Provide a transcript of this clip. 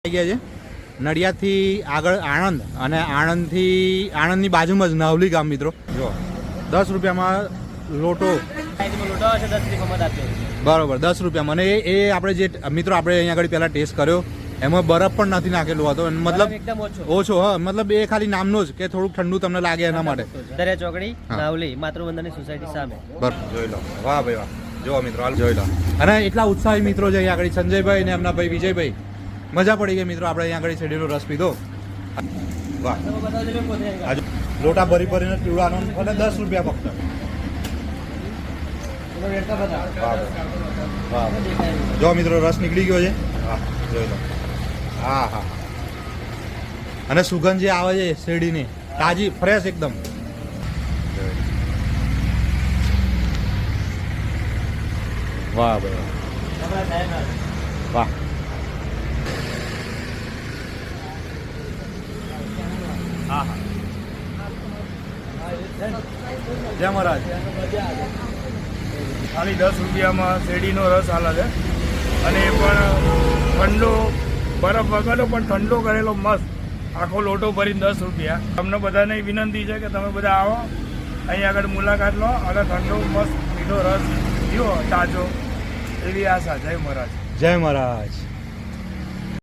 આવી ગયા છે નડિયાદથી આગળ આણંદ અને આણંદની બાજુમાં જ નાવલી ગામ મિત્રો જો 10 રૂપિયામાં લોટો બરોબર 10 રૂપિયામાં અને એ આપણે જે મિત્રો આપણે અહીંયા આગળ પહેલા ટેસ્ટ કર્યો એમાં બરફ પણ નથી નાખેલો હતો મતલબ ઓછો હા મતલબ એ ખાલી નામનો જ કે થોડુંક ઠંડુ તમને લાગે એના માટે દરિયા ચોકડી નાવલી માતૃવંદનની સોસાયટી સામે બરાબર જોઈ લો વાહ ભાઈ વાહ જો મિત્રો હાલ જોઈ લો અને એટલા ઉત્સાહી મિત્રો છે અહીંયા આગળ સંજયભાઈ ને એમના ભાઈ વિજયભાઈ મજા પડી ગઈ મિત્રો આપણે અહીંયા આગળ શેરડીનો રસ પીધો વાહ લોટા ભરી ભરીને પીવડાનો અને 10 રૂપિયા ફક્ત જો મિત્રો રસ નીકળી ગયો છે હા જોઈ લો હા હા અને સુગંધ જે આવે છે શેરડીની તાજી ફ્રેશ એકદમ વાહ ભાઈ વાહ હા જય મહારાજ ખાલી 10 રૂપિયામાં શેરડીનો રસ હાલે છે અને એ પણ ઠંડો બરફ વગરનો પણ ઠંડો કરેલો મસ્ત આખો લોટો ભરીને 10 રૂપિયા તમને બધાને વિનંતી છે કે તમે બધા આવો અહીં આગળ મુલાકાત લો અને ઠંડો મસ્ત મીઠો રસ પીવો તાજો એવી આશા. જય મહારાજ. જય મહારાજ.